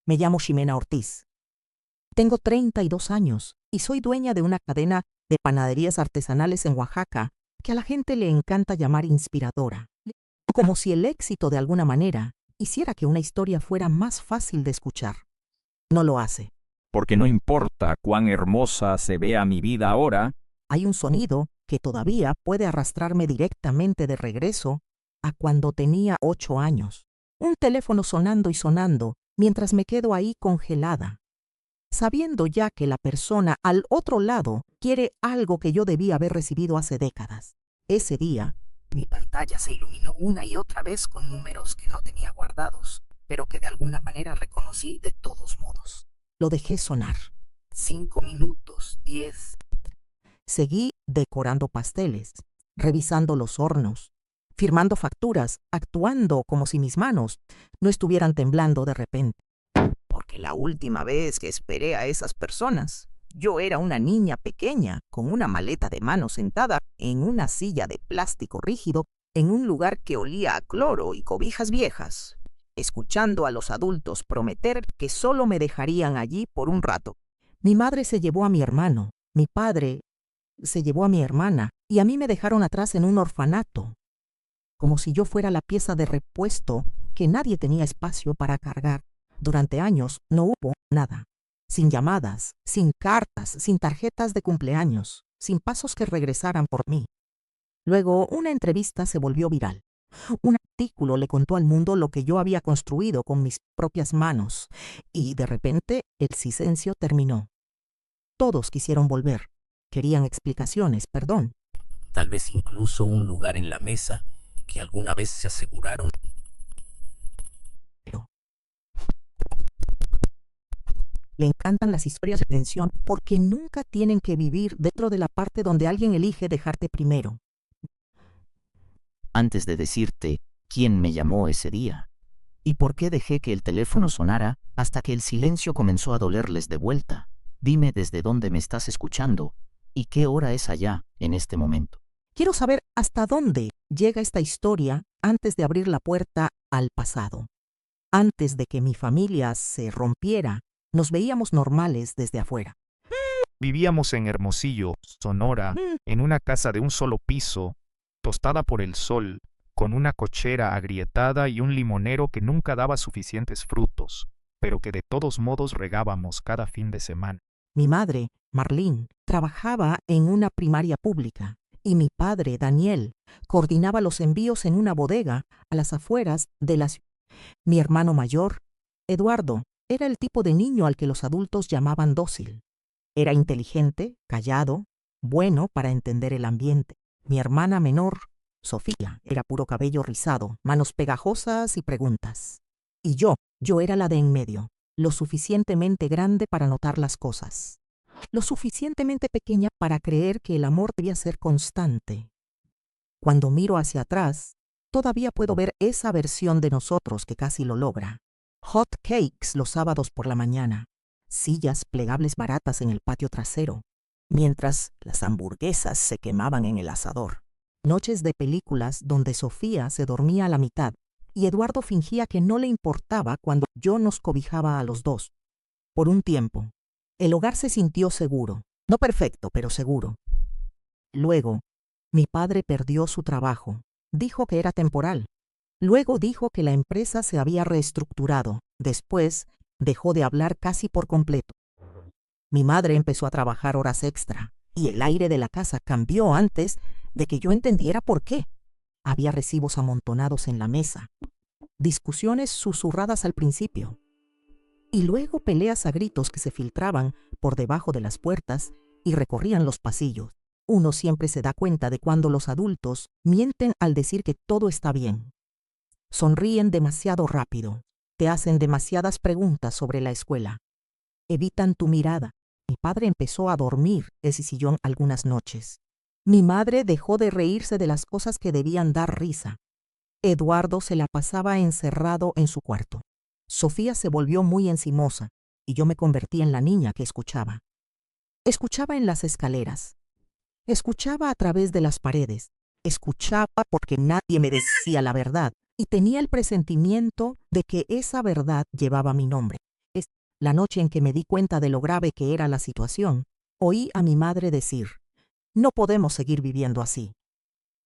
Me llamo Ximena Ortiz. Tengo 32 años y soy dueña de una cadena de panaderías artesanales en Oaxaca que a la gente le encanta llamar inspiradora. Como si el éxito de alguna manera hiciera que una historia fuera más fácil de escuchar. No lo hace. Porque no importa cuán hermosa se vea mi vida ahora, Hay un sonido que todavía puede arrastrarme directamente de regreso a cuando tenía 8 años. Un teléfono sonando y sonando mientras me quedo ahí congelada, sabiendo ya que la persona al otro lado quiere algo que yo debía haber recibido hace décadas. Ese día, mi pantalla se iluminó una y otra vez con números que no tenía guardados, pero que de alguna manera reconocí de todos modos. Lo dejé sonar. 5 minutos, 10. Seguí decorando pasteles, revisando los hornos, firmando facturas, actuando como si mis manos no estuvieran temblando de repente. Porque la última vez que esperé a esas personas, yo era una niña pequeña con una maleta de mano sentada en una silla de plástico rígido en un lugar que olía a cloro y cobijas viejas, escuchando a los adultos prometer que solo me dejarían allí por un rato. Mi madre se llevó a mi hermano, mi padre se llevó a mi hermana y a mí me dejaron atrás en un orfanato, como si yo fuera la pieza de repuesto que nadie tenía espacio para cargar. Durante años no hubo nada. Sin llamadas, sin cartas, sin tarjetas de cumpleaños, sin pasos que regresaran por mí. Luego, una entrevista se volvió viral. Un artículo le contó al mundo lo que yo había construido con mis propias manos, y de repente el silencio terminó. Todos quisieron volver. Querían explicaciones, perdón. Tal vez incluso un lugar en la mesa que alguna vez se aseguraron. Le encantan las historias de redención porque nunca tienen que vivir dentro de la parte donde alguien elige dejarte primero. Antes de decirte quién me llamó ese día y por qué dejé que el teléfono sonara hasta que el silencio comenzó a dolerles de vuelta, dime desde dónde me estás escuchando y qué hora es allá en este momento. Quiero saber hasta dónde llega esta historia antes de abrir la puerta al pasado. Antes de que mi familia se rompiera, nos veíamos normales desde afuera. Vivíamos en Hermosillo, Sonora, en una casa de un solo piso, tostada por el sol, con una cochera agrietada y un limonero que nunca daba suficientes frutos, pero que de todos modos regábamos cada fin de semana. Mi madre, Marlene, trabajaba en una primaria pública y mi padre, Daniel, coordinaba los envíos en una bodega a las afueras de la ciudad. Mi hermano mayor, Eduardo, era el tipo de niño al que los adultos llamaban dócil. Era inteligente, callado, bueno para entender el ambiente. Mi hermana menor, Sofía, era puro cabello rizado, manos pegajosas y preguntas. Y yo era la de en medio, lo suficientemente grande para notar las cosas, lo suficientemente pequeña para creer que el amor debía ser constante. Cuando miro hacia atrás, todavía puedo ver esa versión de nosotros que casi lo logra. Hot cakes los sábados por la mañana, sillas plegables baratas en el patio trasero, mientras las hamburguesas se quemaban en el asador. Noches de películas donde Sofía se dormía a la mitad y Eduardo fingía que no le importaba cuando yo nos cobijaba a los dos. Por un tiempo, el hogar se sintió seguro, no perfecto, pero seguro. Luego, mi padre perdió su trabajo, dijo que era temporal. Luego dijo que la empresa se había reestructurado. Después, dejó de hablar casi por completo. Mi madre empezó a trabajar horas extra y el aire de la casa cambió antes de que yo entendiera por qué. Había recibos amontonados en la mesa, discusiones susurradas al principio, y luego peleas a gritos que se filtraban por debajo de las puertas y recorrían los pasillos. Uno siempre se da cuenta de cuando los adultos mienten al decir que todo está bien. Sonríen demasiado rápido, te hacen demasiadas preguntas sobre la escuela, evitan tu mirada. Mi padre empezó a dormir ese sillón algunas noches. Mi madre dejó de reírse de las cosas que debían dar risa. Eduardo se la pasaba encerrado en su cuarto. Sofía se volvió muy encimosa y yo me convertí en la niña que escuchaba. Escuchaba en las escaleras. Escuchaba a través de las paredes. Escuchaba porque nadie me decía la verdad y tenía el presentimiento de que esa verdad llevaba mi nombre. La noche en que me di cuenta de lo grave que era la situación, oí a mi madre decir: «No podemos seguir viviendo así».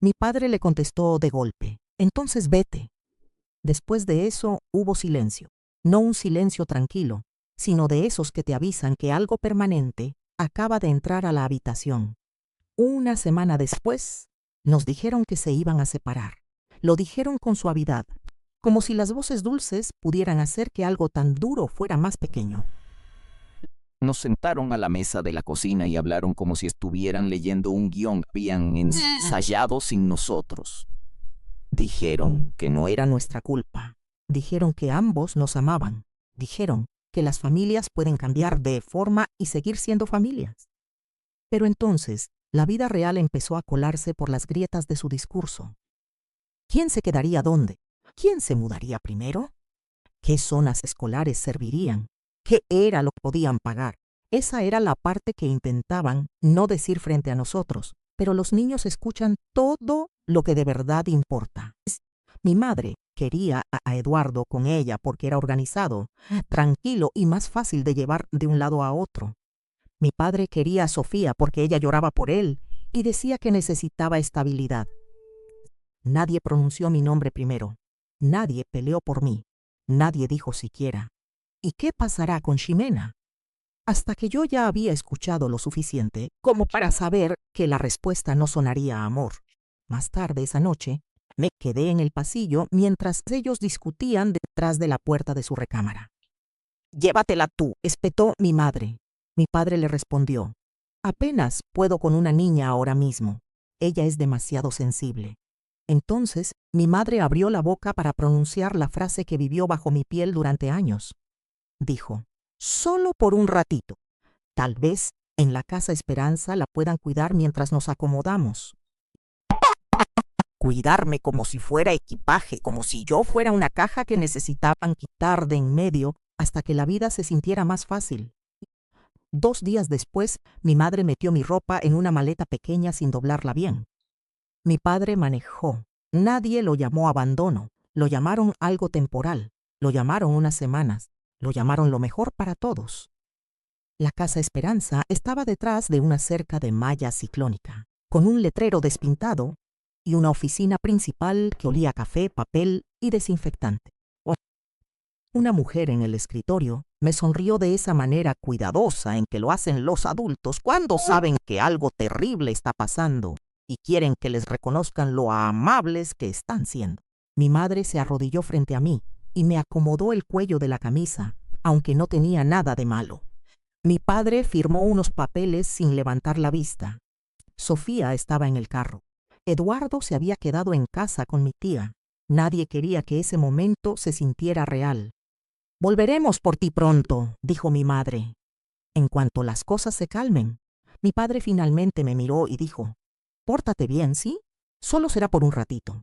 Mi padre le contestó de golpe: «Entonces vete». Después de eso hubo silencio. No un silencio tranquilo, sino de esos que te avisan que algo permanente acaba de entrar a la habitación. Una semana después, nos dijeron que se iban a separar. Lo dijeron con suavidad, como si las voces dulces pudieran hacer que algo tan duro fuera más pequeño. Nos sentaron a la mesa de la cocina y hablaron como si estuvieran leyendo un guión que habían ensayado sin nosotros. Dijeron que no era nuestra culpa. Dijeron que ambos nos amaban. Dijeron que las familias pueden cambiar de forma y seguir siendo familias. Pero entonces, la vida real empezó a colarse por las grietas de su discurso. ¿Quién se quedaría dónde? ¿Quién se mudaría primero? ¿Qué zonas escolares servirían? ¿Qué era lo que podían pagar? Esa era la parte que intentaban no decir frente a nosotros, pero los niños escuchan todo lo que de verdad importa. Mi madre quería a Eduardo con ella porque era organizado, tranquilo y más fácil de llevar de un lado a otro. Mi padre quería a Sofía porque ella lloraba por él y decía que necesitaba estabilidad. Nadie pronunció mi nombre primero. Nadie peleó por mí. Nadie dijo siquiera: ¿y qué pasará con Ximena? Hasta que yo ya había escuchado lo suficiente como para saber que la respuesta no sonaría a amor. Más tarde esa noche, me quedé en el pasillo mientras ellos discutían detrás de la puerta de su recámara. «Llévatela tú», espetó mi madre. Mi padre le respondió: «Apenas puedo con una niña ahora mismo. Ella es demasiado sensible». Entonces, mi madre abrió la boca para pronunciar la frase que vivió bajo mi piel durante años. Dijo: «Solo por un ratito. Tal vez en la Casa Esperanza la puedan cuidar mientras nos acomodamos». Cuidarme como si fuera equipaje, como si yo fuera una caja que necesitaban quitar de en medio hasta que la vida se sintiera más fácil. 2 días después, mi madre metió mi ropa en una maleta pequeña sin doblarla bien. Mi padre manejó. Nadie lo llamó abandono. Lo llamaron algo temporal. Lo llamaron unas semanas. Lo llamaron lo mejor para todos. La Casa Esperanza estaba detrás de una cerca de malla ciclónica, con un letrero despintado y una oficina principal que olía a café, papel y desinfectante. Una mujer en el escritorio me sonrió de esa manera cuidadosa en que lo hacen los adultos cuando saben que algo terrible está pasando y quieren que les reconozcan lo amables que están siendo. Mi madre se arrodilló frente a mí y me acomodó el cuello de la camisa, aunque no tenía nada de malo. Mi padre firmó unos papeles sin levantar la vista. Sofía estaba en el carro. Eduardo se había quedado en casa con mi tía. Nadie quería que ese momento se sintiera real. «Volveremos por ti pronto», dijo mi madre. «En cuanto las cosas se calmen». Mi padre finalmente me miró y dijo: «Pórtate bien, ¿sí? Solo será por un ratito».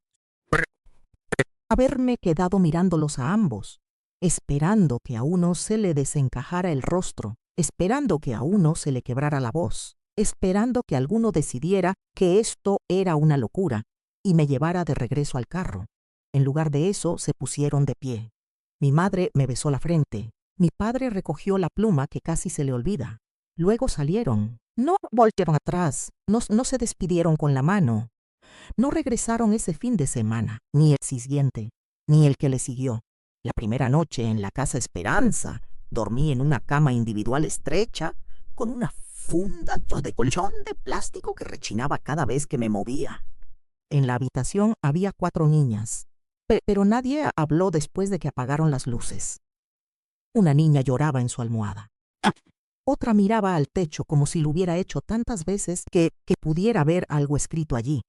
Haberme quedado mirándolos a ambos, esperando que a uno se le desencajara el rostro, esperando que a uno se le quebrara la voz, esperando que alguno decidiera que esto era una locura y me llevara de regreso al carro. En lugar de eso, se pusieron de pie. Mi madre me besó la frente. Mi padre recogió la pluma que casi se le olvida. Luego salieron. No voltearon atrás. No se despidieron con la mano. No regresaron ese fin de semana, ni el siguiente, ni el que le siguió. La primera noche en la Casa Esperanza, dormí en una cama individual estrecha, con una funda de colchón de plástico que rechinaba cada vez que me movía. En la habitación había 4 niñas, pero nadie habló después de que apagaron las luces. Una niña lloraba en su almohada. Otra miraba al techo como si lo hubiera hecho tantas veces que pudiera ver algo escrito allí.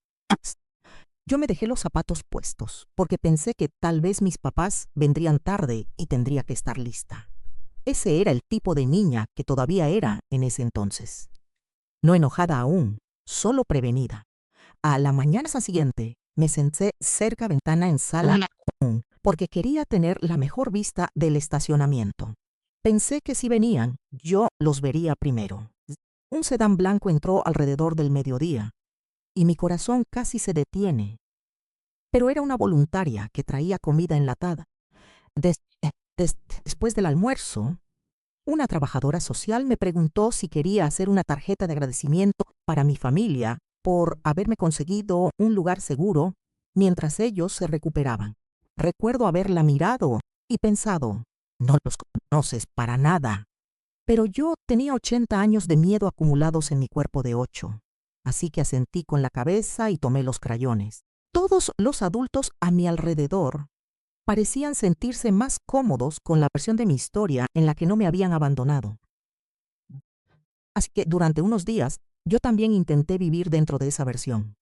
Yo me dejé los zapatos puestos, porque pensé que tal vez mis papás vendrían tarde y tendría que estar lista. Ese era el tipo de niña que todavía era en ese entonces. No enojada aún, solo prevenida. A la mañana siguiente me senté cerca ventana en sala común, porque quería tener la mejor vista del estacionamiento. Pensé que si venían, yo los vería primero. Un sedán blanco entró alrededor del mediodía, y mi corazón casi se detiene. Pero era una voluntaria que traía comida enlatada. Después del almuerzo, Una trabajadora social me preguntó si quería hacer una tarjeta de agradecimiento para mi familia por haberme conseguido un lugar seguro mientras ellos se recuperaban. Recuerdo haberla mirado y pensado, no los conoces para nada. Pero yo tenía 80 años de miedo acumulados en mi cuerpo de 8. Así que asentí con la cabeza y tomé los crayones. Todos los adultos a mi alrededor parecían sentirse más cómodos con la versión de mi historia en la que no me habían abandonado. Así que durante unos días yo también intenté vivir dentro de esa versión.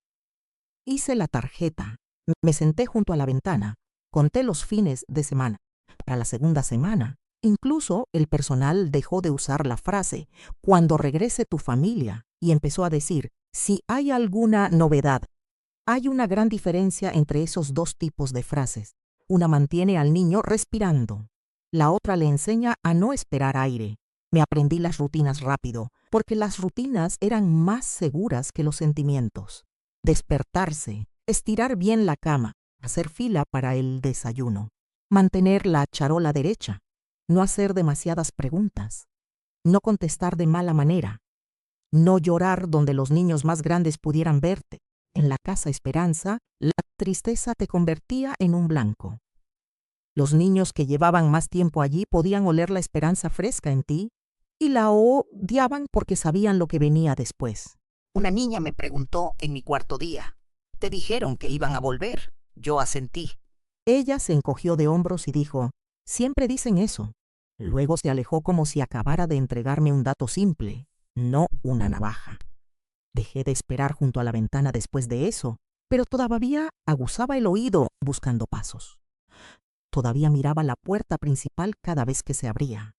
Hice la tarjeta, me senté junto a la ventana, conté los fines de semana. Para la segunda semana, incluso el personal dejó de usar la frase «cuando regrese tu familia» y empezó a decir «si hay alguna novedad». Hay una gran diferencia entre esos dos tipos de frases. Una mantiene al niño respirando. La otra le enseña a no esperar aire. Me aprendí las rutinas rápido, porque las rutinas eran más seguras que los sentimientos. Despertarse, estirar bien la cama, hacer fila para el desayuno, mantener la charola derecha, no hacer demasiadas preguntas, no contestar de mala manera, no llorar donde los niños más grandes pudieran verte. En la casa Esperanza, la tristeza te convertía en un blanco. Los niños que llevaban más tiempo allí podían oler la esperanza fresca en ti y la odiaban porque sabían lo que venía después. Una niña me preguntó en mi cuarto día, ¿te dijeron que iban a volver? Yo asentí. Ella se encogió de hombros y dijo, siempre dicen eso. Luego se alejó como si acabara de entregarme un dato simple, no una navaja. Dejé de esperar junto a la ventana después de eso, pero todavía aguzaba el oído buscando pasos. Todavía miraba la puerta principal cada vez que se abría.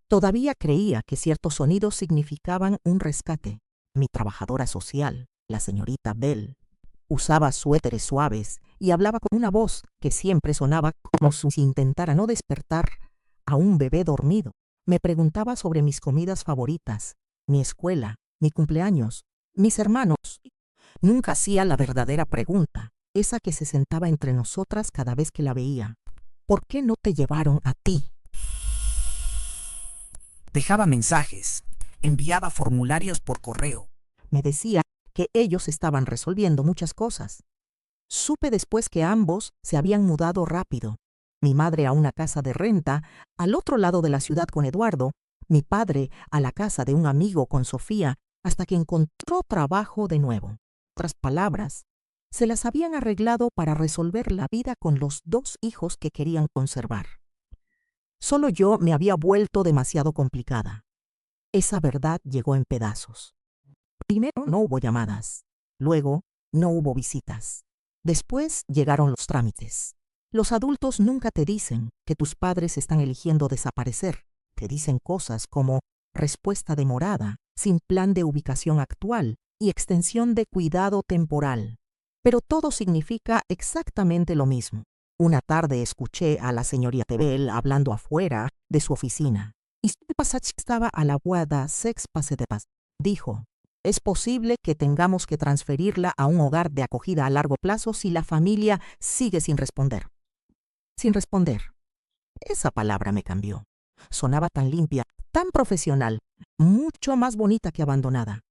Todavía creía que ciertos sonidos significaban un rescate. Mi trabajadora social, la señorita Bell, usaba suéteres suaves y hablaba con una voz que siempre sonaba como si intentara no despertar a un bebé dormido. Me preguntaba sobre mis comidas favoritas, mi escuela, mi cumpleaños, mis hermanos. Nunca hacía la verdadera pregunta, esa que se sentaba entre nosotras cada vez que la veía. ¿Por qué no te llevaron a ti? Dejaba mensajes, enviaba formularios por correo. Me decía que ellos estaban resolviendo muchas cosas. Supe después que ambos se habían mudado rápido. Mi madre a una casa de renta al otro lado de la ciudad con Eduardo, mi padre a la casa de un amigo con Sofía, hasta que encontró trabajo de nuevo. En otras palabras, se las habían arreglado para resolver la vida con los 2 hijos que querían conservar. Solo yo me había vuelto demasiado complicada. Esa verdad llegó en pedazos. Primero no hubo llamadas, luego no hubo visitas. Después llegaron los trámites. Los adultos nunca te dicen que tus padres están eligiendo desaparecer. Te dicen cosas como respuesta demorada, sin plan de ubicación actual y extensión de cuidado temporal. Pero todo significa exactamente lo mismo. Una tarde escuché a la señorita Bell hablando afuera de su oficina. Y su pasaje estaba a la guarda sex pase de paz. Dijo, es posible que tengamos que transferirla a un hogar de acogida a largo plazo si la familia sigue sin responder. Sin responder. Esa palabra me cambió. Sonaba tan limpia, tan profesional, mucho más bonita que abandonada.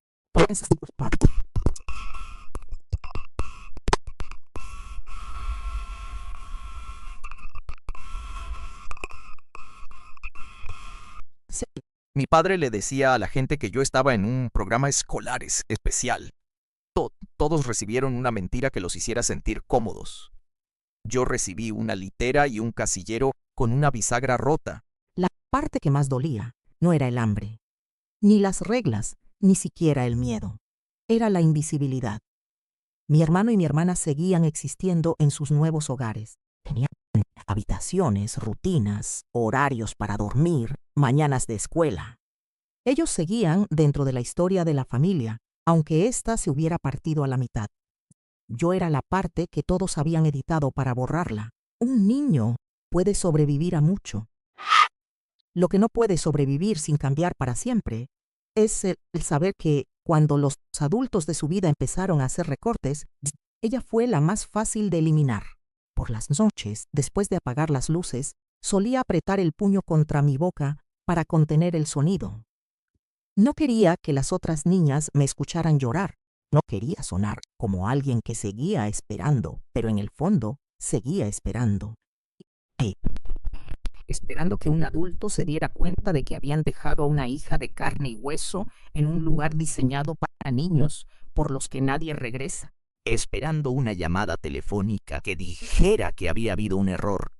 Mi padre le decía a la gente que yo estaba en un programa escolar especial. Todos recibieron una mentira que los hiciera sentir cómodos. Yo recibí una litera y un casillero con una bisagra rota. La parte que más dolía no era el hambre, ni las reglas, ni siquiera el miedo. Era la invisibilidad. Mi hermano y mi hermana seguían existiendo en sus nuevos hogares. Tenían habitaciones, rutinas, horarios para dormir, mañanas de escuela. Ellos seguían dentro de la historia de la familia, aunque ésta se hubiera partido a la mitad. Yo era la parte que todos habían editado para borrarla. Un niño puede sobrevivir a mucho. Lo que no puede sobrevivir sin cambiar para siempre es el saber que cuando los adultos de su vida empezaron a hacer recortes, ella fue la más fácil de eliminar. Por las noches, después de apagar las luces, solía apretar el puño contra mi boca para contener el sonido. No quería que las otras niñas me escucharan llorar. No quería sonar como alguien que seguía esperando, pero en el fondo seguía esperando. Esperando que un adulto se diera cuenta de que habían dejado a una hija de carne y hueso en un lugar diseñado para niños, por los que nadie regresa. Esperando una llamada telefónica que dijera que había habido un error.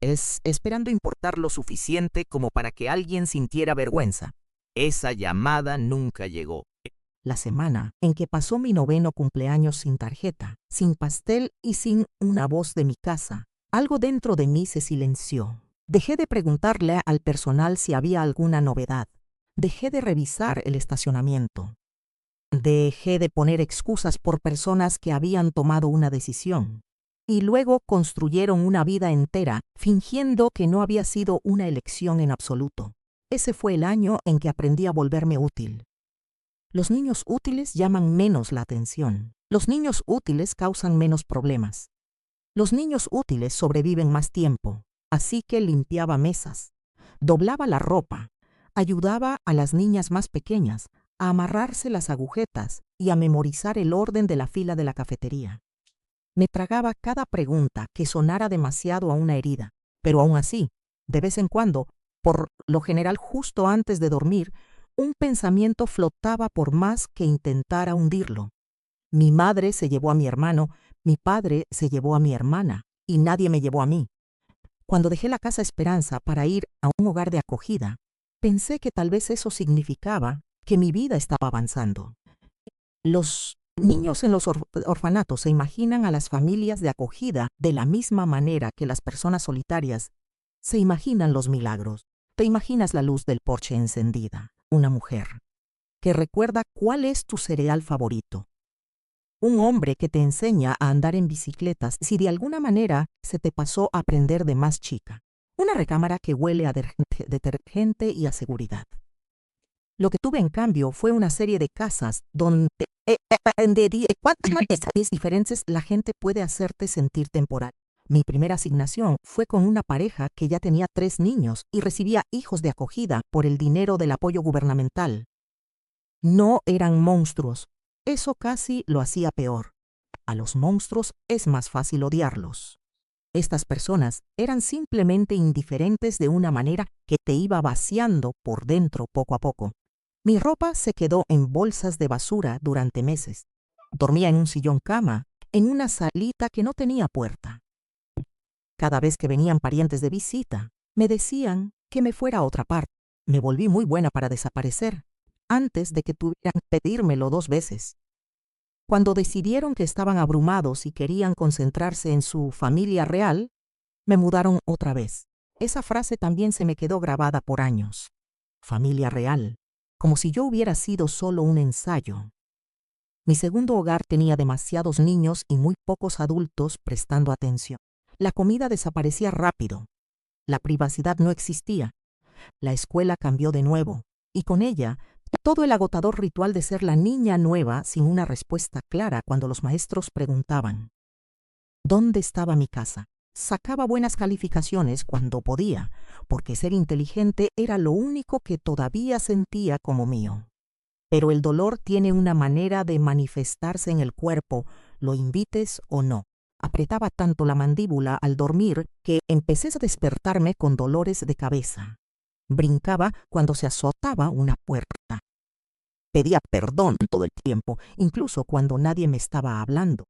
Esperando importar lo suficiente como para que alguien sintiera vergüenza. Esa llamada nunca llegó. La semana en que pasó mi 9º cumpleaños sin tarjeta, sin pastel y sin una voz de mi casa, algo dentro de mí se silenció. Dejé de preguntarle al personal si había alguna novedad. Dejé de revisar el estacionamiento. Dejé de poner excusas por personas que habían tomado una decisión. Y luego construyeron una vida entera fingiendo que no había sido una elección en absoluto. Ese fue el año en que aprendí a volverme útil. Los niños útiles llaman menos la atención. Los niños útiles causan menos problemas. Los niños útiles sobreviven más tiempo. Así que limpiaba mesas, doblaba la ropa, ayudaba a las niñas más pequeñas a amarrarse las agujetas y a memorizar el orden de la fila de la cafetería. Me tragaba cada pregunta que sonara demasiado a una herida, pero aún así, de vez en cuando, por lo general justo antes de dormir, un pensamiento flotaba por más que intentara hundirlo. Mi madre se llevó a mi hermano, mi padre se llevó a mi hermana, y nadie me llevó a mí. Cuando dejé la Casa Esperanza para ir a un hogar de acogida, pensé que tal vez eso significaba que mi vida estaba avanzando. Los niños en los orfanatos se imaginan a las familias de acogida de la misma manera que las personas solitarias se imaginan los milagros. Te imaginas la luz del porche encendida, una mujer que recuerda cuál es tu cereal favorito, un hombre que te enseña a andar en bicicletas si de alguna manera se te pasó a aprender de más chica, una recámara que huele a detergente y a seguridad. Lo que tuve en cambio fue una serie de casas donde de cuántas maneras diferentes la gente puede hacerte sentir temporal. Mi primera asignación fue con una pareja que ya tenía 3 niños y recibía hijos de acogida por el dinero del apoyo gubernamental. No eran monstruos. Eso casi lo hacía peor. A los monstruos es más fácil odiarlos. Estas personas eran simplemente indiferentes de una manera que te iba vaciando por dentro poco a poco. Mi ropa se quedó en bolsas de basura durante meses. Dormía en un sillón cama, en una salita que no tenía puerta. Cada vez que venían parientes de visita, me decían que me fuera a otra parte. Me volví muy buena para desaparecer, antes de que tuvieran que pedírmelo 2 veces. Cuando decidieron que estaban abrumados y querían concentrarse en su familia real, me mudaron otra vez. Esa frase también se me quedó grabada por años. Familia real, como si yo hubiera sido solo un ensayo. Mi segundo hogar tenía demasiados niños y muy pocos adultos prestando atención. La comida desaparecía rápido. La privacidad no existía. La escuela cambió de nuevo, y con ella todo el agotador ritual de ser la niña nueva sin una respuesta clara cuando los maestros preguntaban. ¿Dónde estaba mi casa? Sacaba buenas calificaciones cuando podía, porque ser inteligente era lo único que todavía sentía como mío. Pero el dolor tiene una manera de manifestarse en el cuerpo, lo invites o no. Apretaba tanto la mandíbula al dormir que empecé a despertarme con dolores de cabeza. Brincaba cuando se azotaba una puerta. Pedía perdón todo el tiempo, incluso cuando nadie me estaba hablando.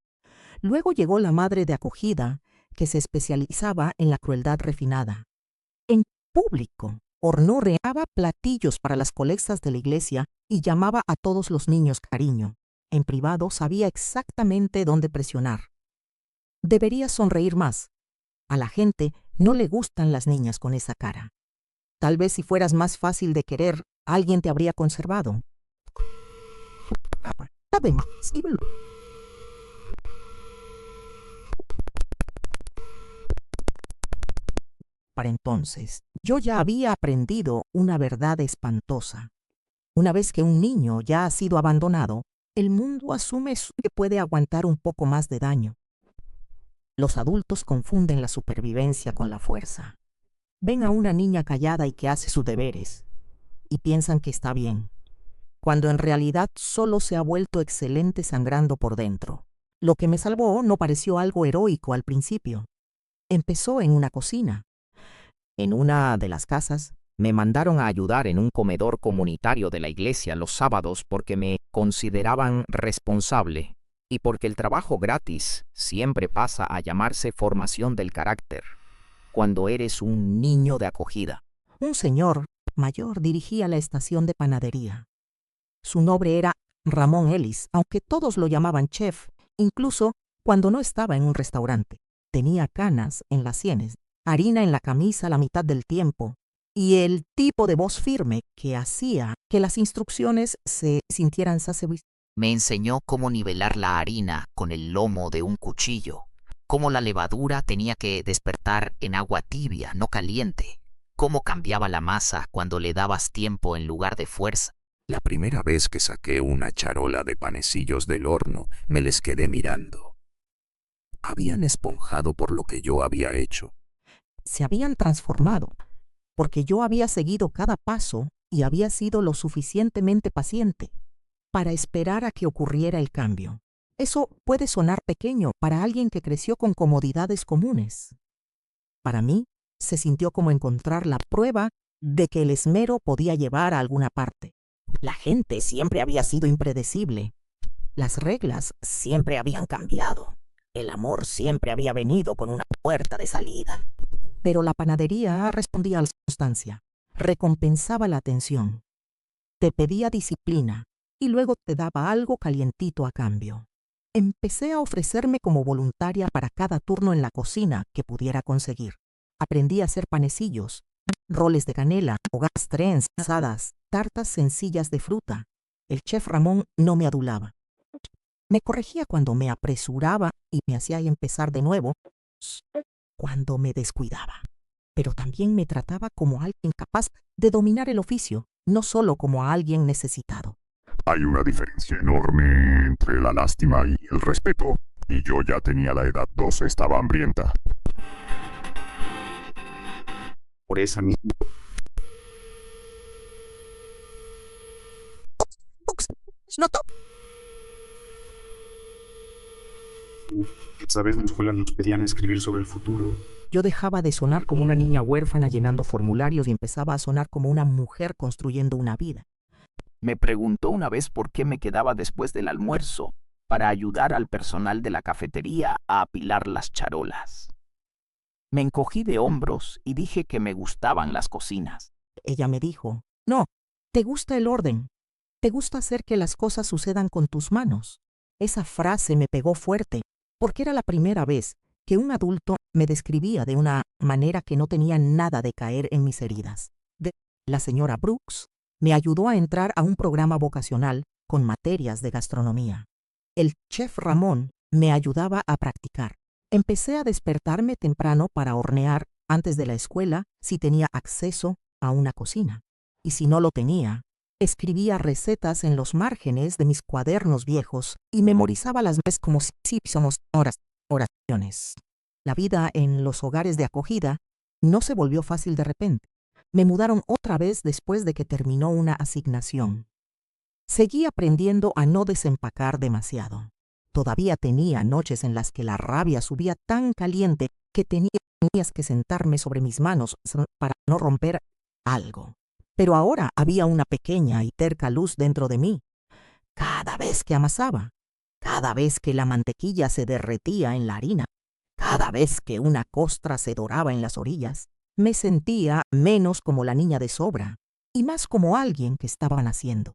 Luego llegó la madre de acogida, que se especializaba en la crueldad refinada. En público, horneaba platillos para las colectas de la iglesia y llamaba a todos los niños cariño. En privado sabía exactamente dónde presionar. Deberías sonreír más. A la gente no le gustan las niñas con esa cara. Tal vez si fueras más fácil de querer, alguien te habría conservado. Para entonces, yo ya había aprendido una verdad espantosa. Una vez que un niño ya ha sido abandonado, el mundo asume que puede aguantar un poco más de daño. Los adultos confunden la supervivencia con la fuerza. Ven a una niña callada y que hace sus deberes y piensan que está bien, cuando en realidad solo se ha vuelto excelente sangrando por dentro. Lo que me salvó no pareció algo heroico al principio. Empezó en una cocina. En una de las casas, me mandaron a ayudar en un comedor comunitario de la iglesia los sábados porque me consideraban responsable y porque el trabajo gratis siempre pasa a llamarse formación del carácter cuando eres un niño de acogida. Un señor mayor dirigía la estación de panadería. Su nombre era Ramón Ellis, aunque todos lo llamaban chef, incluso cuando no estaba en un restaurante. Tenía canas en las sienes, harina en la camisa la mitad del tiempo, y el tipo de voz firme que hacía que las instrucciones se sintieran satisfechas. Me enseñó cómo nivelar la harina con el lomo de un cuchillo, cómo la levadura tenía que despertar en agua tibia, no caliente, cómo cambiaba la masa cuando le dabas tiempo en lugar de fuerza. La primera vez que saqué una charola de panecillos del horno, me les quedé mirando. Habían esponjado por lo que yo había hecho. Se habían transformado, porque yo había seguido cada paso y había sido lo suficientemente paciente para esperar a que ocurriera el cambio. Eso puede sonar pequeño para alguien que creció con comodidades comunes. Para mí, se sintió como encontrar la prueba de que el esmero podía llevar a alguna parte. La gente siempre había sido impredecible. Las reglas siempre habían cambiado. El amor siempre había venido con una puerta de salida. Pero la panadería respondía a la circunstancia, recompensaba la atención, te pedía disciplina y luego te daba algo calientito a cambio. Empecé a ofrecerme como voluntaria para cada turno en la cocina que pudiera conseguir. Aprendí a hacer panecillos, roles de canela, hogas trenzadas, tartas sencillas de fruta. El chef Ramón no me adulaba. Me corregía cuando me apresuraba y me hacía empezar de nuevo cuando me descuidaba. Pero también me trataba como alguien capaz de dominar el oficio, no solo como a alguien necesitado. Hay una diferencia enorme entre la lástima y el respeto. Y yo ya tenía la edad 12, estaba hambrienta. Por esa misma... ¿Sabes? En la escuela nos pedían escribir sobre el futuro. Yo dejaba de sonar como una niña huérfana llenando formularios y empezaba a sonar como una mujer construyendo una vida. Me preguntó una vez por qué me quedaba después del almuerzo para ayudar al personal de la cafetería a apilar las charolas. Me encogí de hombros y dije que me gustaban las cocinas. Ella me dijo, no, te gusta el orden, te gusta hacer que las cosas sucedan con tus manos. Esa frase me pegó fuerte, porque era la primera vez que un adulto me describía de una manera que no tenía nada de caer en mis heridas. La señora Brooks me ayudó a entrar a un programa vocacional con materias de gastronomía. El chef Ramón me ayudaba a practicar. Empecé a despertarme temprano para hornear antes de la escuela si tenía acceso a una cocina. Y si no lo tenía, escribía recetas en los márgenes de mis cuadernos viejos y memorizaba las veces como si somos oraciones. La vida en los hogares de acogida no se volvió fácil de repente. Me mudaron otra vez después de que terminó una asignación. Seguí aprendiendo a no desempacar demasiado. Todavía tenía noches en las que la rabia subía tan caliente que tenías que sentarme sobre mis manos para no romper algo. Pero ahora había una pequeña y terca luz dentro de mí. Cada vez que amasaba, cada vez que la mantequilla se derretía en la harina, cada vez que una costra se doraba en las orillas, me sentía menos como la niña de sobra y más como alguien que estaba naciendo.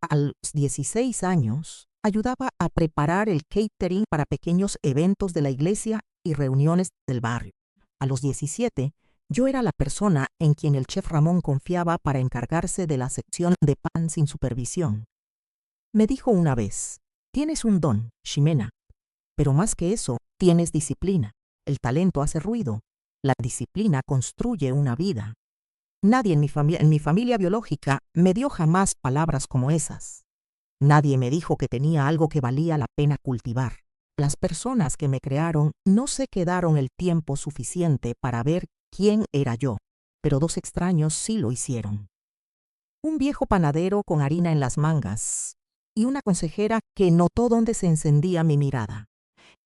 A los 16 años, ayudaba a preparar el catering para pequeños eventos de la iglesia y reuniones del barrio. A los 17, yo era la persona en quien el chef Ramón confiaba para encargarse de la sección de pan sin supervisión. Me dijo una vez, tienes un don, Ximena, pero más que eso, tienes disciplina. El talento hace ruido. La disciplina construye una vida. Nadie en mi familia biológica me dio jamás palabras como esas. Nadie me dijo que tenía algo que valía la pena cultivar. Las personas que me crearon no se quedaron el tiempo suficiente para ver quién era yo. pero 2 extraños sí lo hicieron. Un viejo panadero con harina en las mangas y una consejera que notó dónde se encendía mi mirada.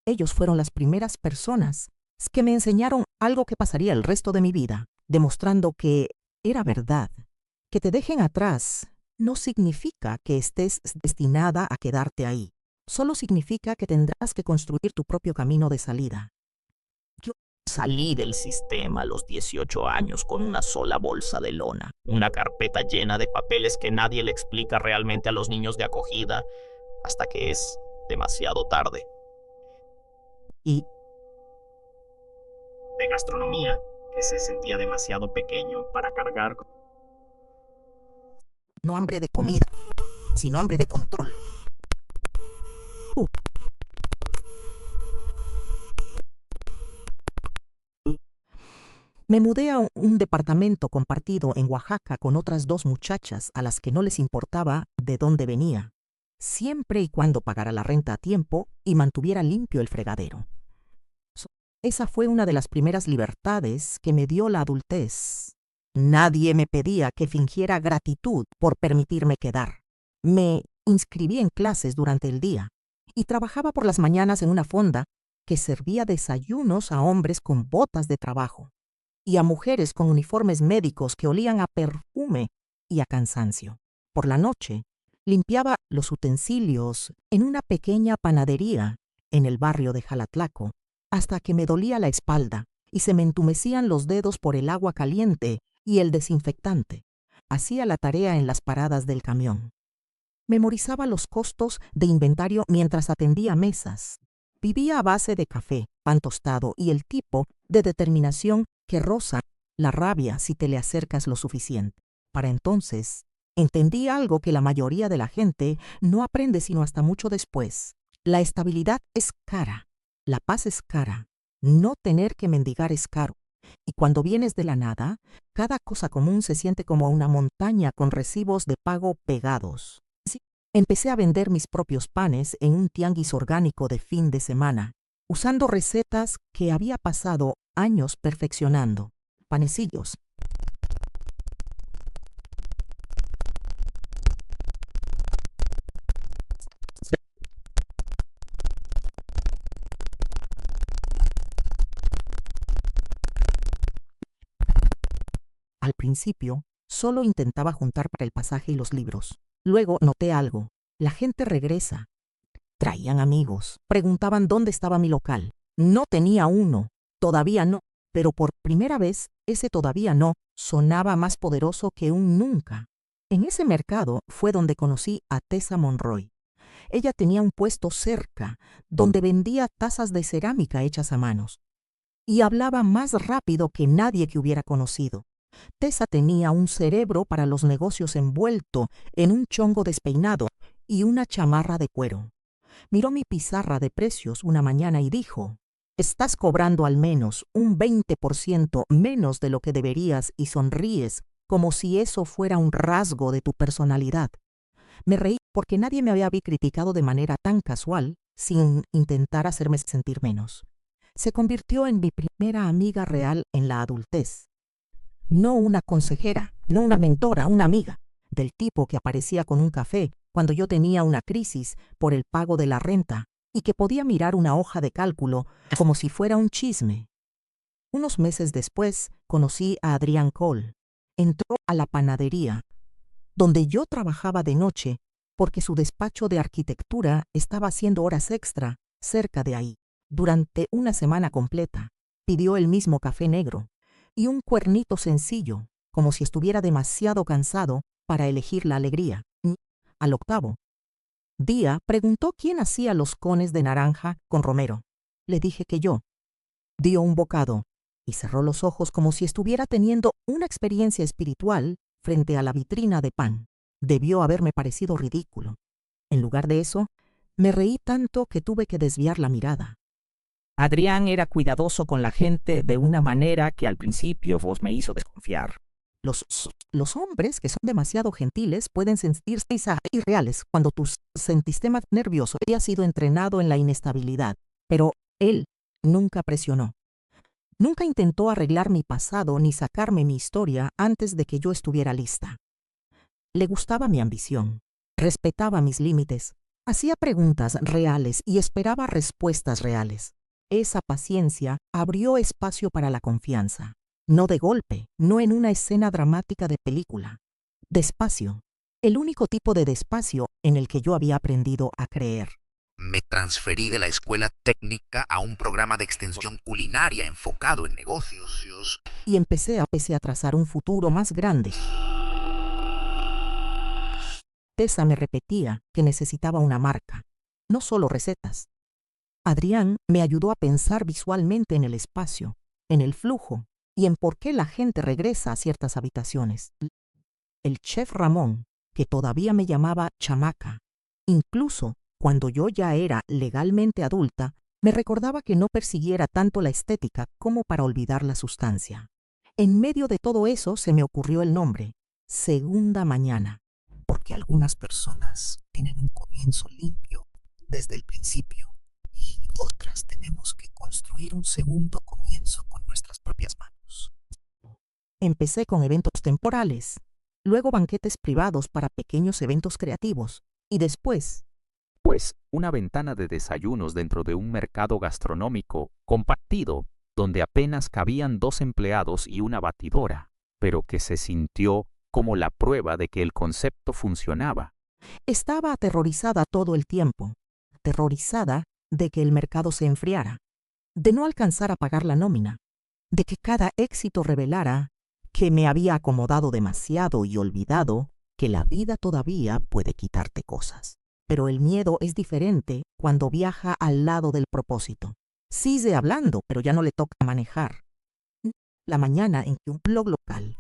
Ellos fueron las primeras personas que me enseñaron algo que pasaría el resto de mi vida, demostrando que era verdad. Que te dejen atrás no significa que estés destinada a quedarte ahí. Solo significa que tendrás que construir tu propio camino de salida. Yo salí del sistema a los 18 años con una sola bolsa de lona, una carpeta llena de papeles que nadie le explica realmente a los niños de acogida hasta que es demasiado tarde. Y de gastronomía, que se sentía demasiado pequeño para cargar. No hambre de comida, sino hambre de control. Me mudé a un departamento compartido en Oaxaca con otras 2 muchachas a las que no les importaba de dónde venía, siempre y cuando pagara la renta a tiempo y mantuviera limpio el fregadero. Esa fue una de las primeras libertades que me dio la adultez. Nadie me pedía que fingiera gratitud por permitirme quedar. Me inscribí en clases durante el día y trabajaba por las mañanas en una fonda que servía desayunos a hombres con botas de trabajo y a mujeres con uniformes médicos que olían a perfume y a cansancio. Por la noche, limpiaba los utensilios en una pequeña panadería en el barrio de Jalatlaco, hasta que me dolía la espalda y se me entumecían los dedos por el agua caliente y el desinfectante. Hacía la tarea en las paradas del camión. Memorizaba los costos de inventario mientras atendía mesas. Vivía a base de café, pan tostado y el tipo de determinación que roza la rabia si te le acercas lo suficiente. Para entonces, entendí algo que la mayoría de la gente no aprende sino hasta mucho después. La estabilidad es cara, la paz es cara, no tener que mendigar es caro. Y cuando vienes de la nada, cada cosa común se siente como una montaña con recibos de pago pegados. Sí, empecé a vender mis propios panes en un tianguis orgánico de fin de semana, usando recetas que había pasado años perfeccionando. Panecillos. Al principio, solo intentaba juntar para el pasaje y los libros. Luego noté algo. La gente regresa. Traían amigos. Preguntaban dónde estaba mi local. No tenía uno. Todavía no. Pero por primera vez, ese todavía no sonaba más poderoso que un nunca. En ese mercado fue donde conocí a Tessa Monroy. Ella tenía un puesto cerca, donde vendía tazas de cerámica hechas a manos. Y hablaba más rápido que nadie que hubiera conocido. Tessa tenía un cerebro para los negocios envuelto en un chongo despeinado y una chamarra de cuero. Miró mi pizarra de precios una mañana y dijo: «Estás cobrando al menos un 20% menos de lo que deberías y sonríes como si eso fuera un rasgo de tu personalidad». Me reí porque nadie me había criticado de manera tan casual sin intentar hacerme sentir menos. Se convirtió en mi primera amiga real en la adultez. No una consejera, no una mentora, una amiga, del tipo que aparecía con un café cuando yo tenía una crisis por el pago de la renta y que podía mirar una hoja de cálculo como si fuera un chisme. Unos meses después conocí a Adrián Cole. Entró a la panadería, donde yo trabajaba de noche porque su despacho de arquitectura estaba haciendo horas extra cerca de ahí. Durante una semana completa, pidió el mismo café negro y un cuernito sencillo, como si estuviera demasiado cansado para elegir la alegría. Al octavo día preguntó quién hacía los cones de naranja con romero. Le dije que yo. Dio un bocado y cerró los ojos como si estuviera teniendo una experiencia espiritual frente a la vitrina de pan. Debió haberme parecido ridículo. En lugar de eso, me reí tanto que tuve que desviar la mirada. Adrián era cuidadoso con la gente de una manera que al principio vos me hizo desconfiar. Los hombres que son demasiado gentiles pueden sentirse irreales cuando tu sistema nervioso haya sido entrenado en la inestabilidad, pero él nunca presionó. Nunca intentó arreglar mi pasado ni sacarme mi historia antes de que yo estuviera lista. Le gustaba mi ambición, respetaba mis límites, hacía preguntas reales y esperaba respuestas reales. Esa paciencia abrió espacio para la confianza. No de golpe, no en una escena dramática de película. Despacio. El único tipo de despacio en el que yo había aprendido a creer. Me transferí de la escuela técnica a un programa de extensión culinaria enfocado en negocios. Y empecé a trazar un futuro más grande. Tessa me repetía que necesitaba una marca, no solo recetas. Adrián me ayudó a pensar visualmente en el espacio, en el flujo y en por qué la gente regresa a ciertas habitaciones. El chef Ramón, que todavía me llamaba chamaca, incluso cuando yo ya era legalmente adulta, me recordaba que no persiguiera tanto la estética como para olvidar la sustancia. En medio de todo eso se me ocurrió el nombre, Segunda Mañana. Porque algunas personas tienen un comienzo limpio desde el principio y otras tenemos que construir un segundo comienzo con nuestras propias manos. Empecé con eventos temporales, luego banquetes privados para pequeños eventos creativos y después, una ventana de desayunos dentro de un mercado gastronómico compartido donde apenas cabían 2 empleados y una batidora, pero que se sintió como la prueba de que el concepto funcionaba. Estaba aterrorizada todo el tiempo, aterrorizada de que el mercado se enfriara, de no alcanzar a pagar la nómina, de que cada éxito revelara que me había acomodado demasiado y olvidado que la vida todavía puede quitarte cosas. Pero el miedo es diferente cuando viaja al lado del propósito. Sigue hablando, pero ya no le toca manejar. La mañana en que un blog local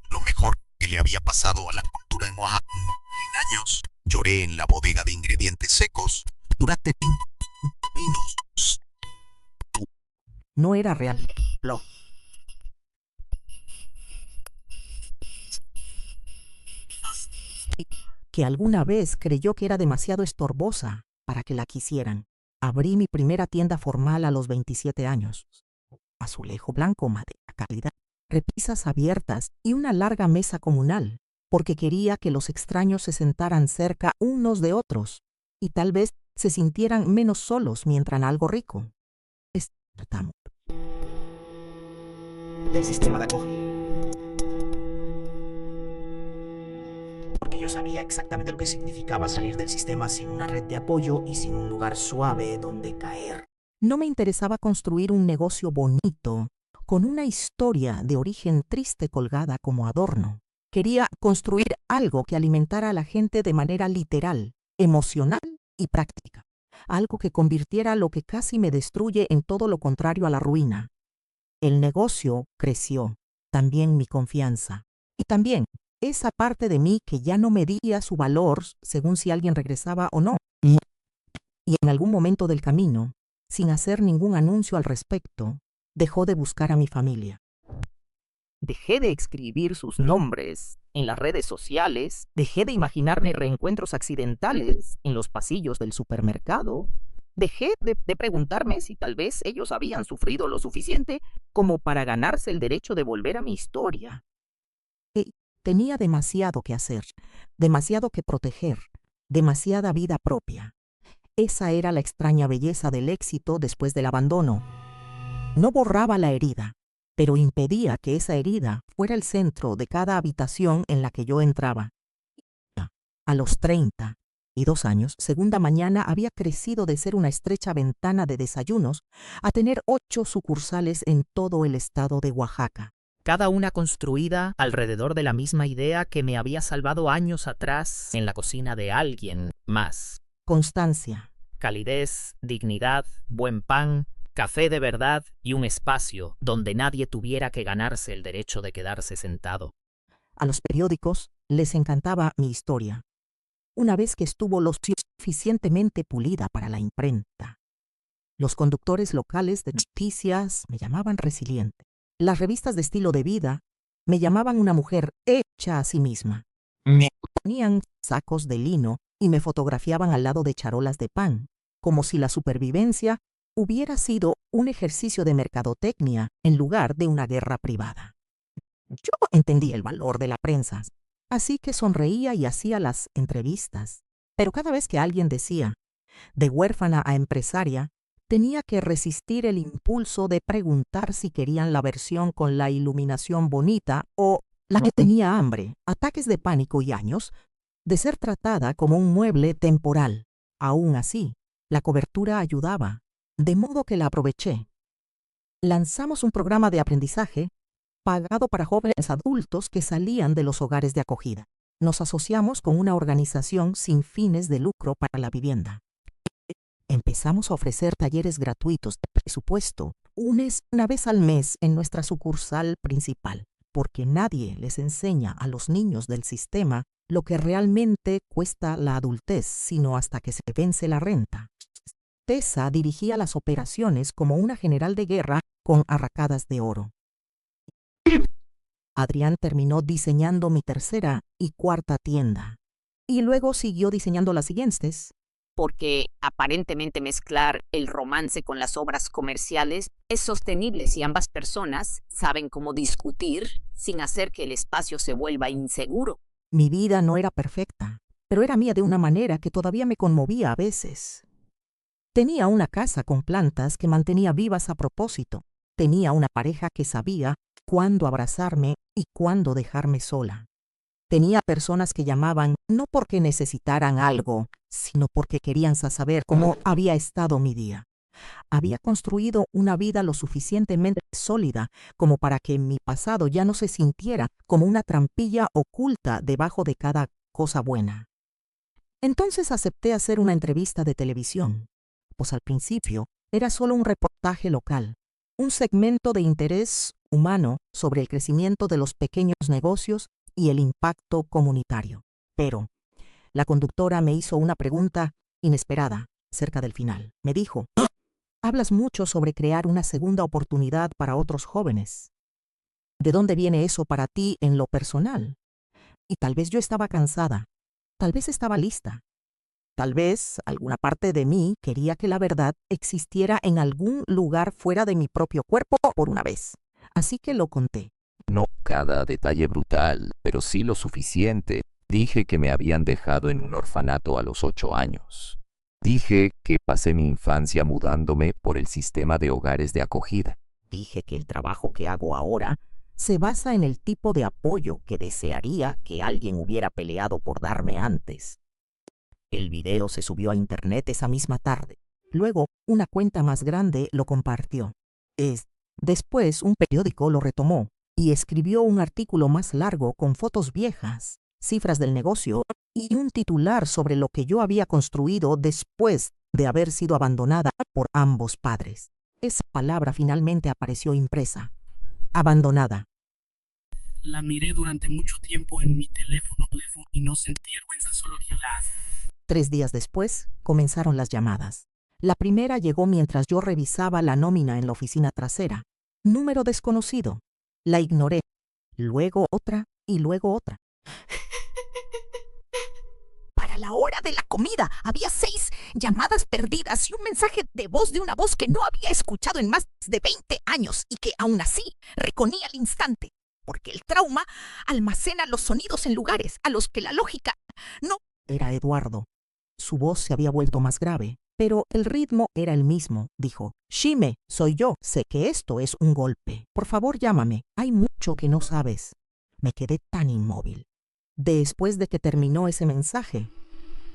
Lo mejor que le había pasado a la cultura en Oaxaca en años. Lloré en la bodega de ingredientes secos durante minutos. no era real. Blog. Que alguna vez creyó que era demasiado estorbosa para que la quisieran. Abrí mi primera tienda formal a los 27 años. Azulejo blanco, madera calidad, repisas abiertas y una larga mesa comunal, porque quería que los extraños se sentaran cerca unos de otros y tal vez se sintieran menos solos mientras algo rico. Estamos Del sistema de acogida. Porque yo sabía exactamente lo que significaba salir del sistema sin una red de apoyo y sin un lugar suave donde caer. No me interesaba construir un negocio bonito, con una historia de origen triste colgada como adorno. Quería construir algo que alimentara a la gente de manera literal, emocional y práctica. Algo que convirtiera lo que casi me destruye en todo lo contrario a la ruina. El negocio creció, también mi confianza. Y también esa parte de mí que ya no medía su valor según si alguien regresaba o no. Y en algún momento del camino, sin hacer ningún anuncio al respecto, dejó de buscar a mi familia. Dejé de escribir sus nombres en las redes sociales, dejé de imaginarme reencuentros accidentales en los pasillos del supermercado, dejé de preguntarme si tal vez ellos habían sufrido lo suficiente como para ganarse el derecho de volver a mi historia. Tenía demasiado que hacer, demasiado que proteger, demasiada vida propia. Esa era la extraña belleza del éxito después del abandono. No borraba la herida, pero impedía que esa herida fuera el centro de cada habitación en la que yo entraba. A los 32 años, Segunda Mañana había crecido de ser una estrecha ventana de desayunos a tener 8 sucursales en todo el estado de Oaxaca. Cada una construida alrededor de la misma idea que me había salvado años atrás en la cocina de alguien más. Constancia. Calidez, dignidad, buen pan, café de verdad y un espacio donde nadie tuviera que ganarse el derecho de quedarse sentado. A los periódicos les encantaba mi historia, una vez que estuvo lo suficientemente pulida para la imprenta. Los conductos locales de noticias me llamaban resiliente. Las revistas de estilo de vida me llamaban una mujer hecha a sí misma. Me ponían sacos de lino y me fotografiaban al lado de charolas de pan, como si la supervivencia hubiera sido un ejercicio de mercadotecnia en lugar de una guerra privada. Yo entendía el valor de la prensa, así que sonreía y hacía las entrevistas. Pero cada vez que alguien decía, de huérfana a empresaria, tenía que resistir el impulso de preguntar si querían la versión con la iluminación bonita o la que tenía hambre, ataques de pánico y años de ser tratada como un mueble temporal. Aún así, la cobertura ayudaba, de modo que la aproveché. Lanzamos un programa de aprendizaje pagado para jóvenes adultos que salían de los hogares de acogida. Nos asociamos con una organización sin fines de lucro para la vivienda. Empezamos a ofrecer talleres gratuitos de presupuesto una vez al mes en nuestra sucursal principal, porque nadie les enseña a los niños del sistema lo que realmente cuesta la adultez, sino hasta que se vence la renta. Tessa dirigía las operaciones como una general de guerra con arracadas de oro. Adrián terminó diseñando mi tercera y cuarta tienda, y luego siguió diseñando las siguientes. Porque aparentemente mezclar el romance con las obras comerciales es sostenible si ambas personas saben cómo discutir sin hacer que el espacio se vuelva inseguro. Mi vida no era perfecta, pero era mía de una manera que todavía me conmovía a veces. Tenía una casa con plantas que mantenía vivas a propósito. Tenía una pareja que sabía cuándo abrazarme y cuándo dejarme sola. Tenía personas que llamaban no porque necesitaran algo, sino porque querían saber cómo había estado mi día. Había construido una vida lo suficientemente sólida como para que mi pasado ya no se sintiera como una trampilla oculta debajo de cada cosa buena. Entonces acepté hacer una entrevista de televisión, pues al principio era solo un reportaje local, un segmento de interés humano sobre el crecimiento de los pequeños negocios y el impacto comunitario. Pero la conductora me hizo una pregunta inesperada cerca del final. Me dijo, hablas mucho sobre crear una segunda oportunidad para otros jóvenes. ¿De dónde viene eso para ti en lo personal? Y tal vez yo estaba cansada, tal vez estaba lista. Tal vez alguna parte de mí quería que la verdad existiera en algún lugar fuera de mi propio cuerpo por una vez. Así que lo conté. No cada detalle brutal, pero sí lo suficiente. Dije que me habían dejado en un orfanato a los 8 años. Dije que pasé mi infancia mudándome por el sistema de hogares de acogida. Dije que el trabajo que hago ahora se basa en el tipo de apoyo que desearía que alguien hubiera peleado por darme antes. El video se subió a internet esa misma tarde. Luego, una cuenta más grande lo compartió. Después, un periódico lo retomó y escribió un artículo más largo con fotos viejas, cifras del negocio y un titular sobre lo que yo había construido después de haber sido abandonada por ambos padres. Esa palabra finalmente apareció impresa. Abandonada. La miré durante mucho tiempo en mi teléfono y no sentí vergüenza, solo piedad. 3 días después, comenzaron las llamadas. La primera llegó mientras yo revisaba la nómina en la oficina trasera. Número desconocido. La ignoré. Luego otra y luego otra. Para la hora de la comida había 6 llamadas perdidas y un mensaje de voz de una voz que no había escuchado en más de 20 años y que aún así reconocí al instante, porque el trauma almacena los sonidos en lugares a los que la lógica no. Era Eduardo. Su voz se había vuelto más grave, pero el ritmo era el mismo. Dijo, Shime, soy yo. Sé que esto es un golpe. Por favor, llámame. Hay mucho que no sabes. Me quedé tan inmóvil. Después de que terminó ese mensaje,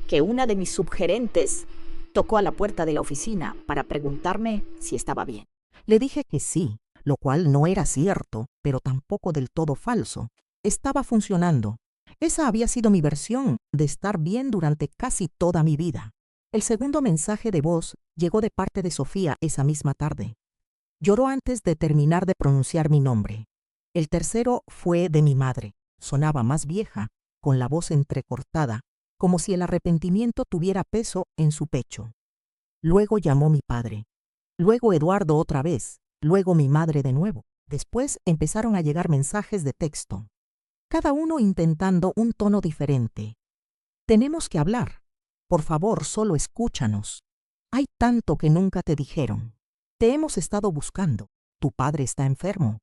que una de mis subgerentes tocó a la puerta de la oficina para preguntarme si estaba bien. Le dije que sí, lo cual no era cierto, pero tampoco del todo falso. Estaba funcionando. Esa había sido mi versión de estar bien durante casi toda mi vida. El segundo mensaje de voz llegó de parte de Sofía esa misma tarde. Lloró antes de terminar de pronunciar mi nombre. El tercero fue de mi madre. Sonaba más vieja, con la voz entrecortada, como si el arrepentimiento tuviera peso en su pecho. Luego llamó mi padre. Luego Eduardo otra vez. Luego mi madre de nuevo. Después empezaron a llegar mensajes de texto, cada uno intentando un tono diferente. Tenemos que hablar. Por favor, solo escúchanos. Hay tanto que nunca te dijeron. Te hemos estado buscando. Tu padre está enfermo.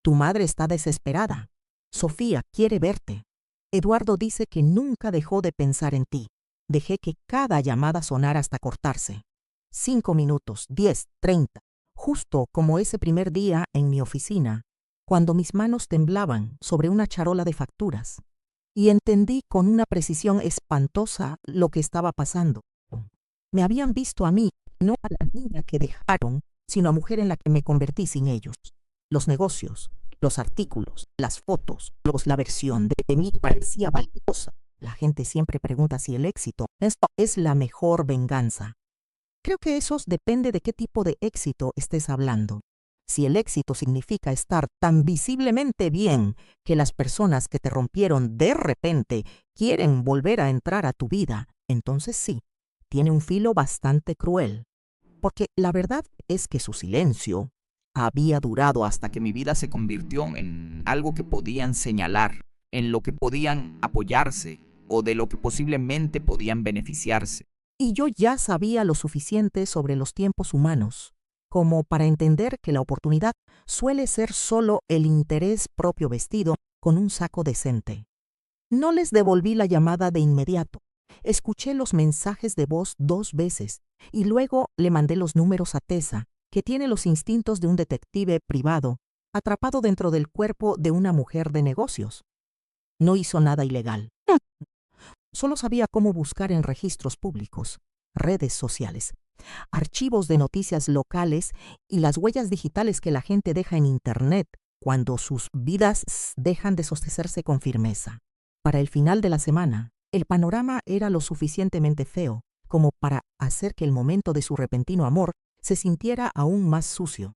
Tu madre está desesperada. Sofía quiere verte. Eduardo dice que nunca dejó de pensar en ti. Dejé que cada llamada sonara hasta cortarse. 5 minutos, 10, 30, justo como ese primer día en mi oficina, cuando mis manos temblaban sobre una charola de facturas, y entendí con una precisión espantosa lo que estaba pasando. Me habían visto a mí, no a la niña que dejaron, sino a mujer en la que me convertí sin ellos. Los negocios, los artículos, las fotos, la versión de mí parecía valiosa. La gente siempre pregunta si el éxito es la mejor venganza. Creo que eso depende de qué tipo de éxito estés hablando. Si el éxito significa estar tan visiblemente bien que las personas que te rompieron de repente quieren volver a entrar a tu vida, entonces sí, tiene un filo bastante cruel. Porque la verdad es que su silencio había durado hasta que mi vida se convirtió en algo que podían señalar, en lo que podían apoyarse o de lo que posiblemente podían beneficiarse. Y yo ya sabía lo suficiente sobre los tiempos humanos como para entender que la oportunidad suele ser solo el interés propio vestido con un saco decente. No les devolví la llamada de inmediato. Escuché los mensajes de voz 2 veces y luego le mandé los números a Tessa, que tiene los instintos de un detective privado, atrapado dentro del cuerpo de una mujer de negocios. No hizo nada ilegal. Solo sabía cómo buscar en registros públicos, redes sociales, archivos de noticias locales y las huellas digitales que la gente deja en Internet cuando sus vidas dejan de sostenerse con firmeza. Para el final de la semana, el panorama era lo suficientemente feo como para hacer que el momento de su repentino amor se sintiera aún más sucio.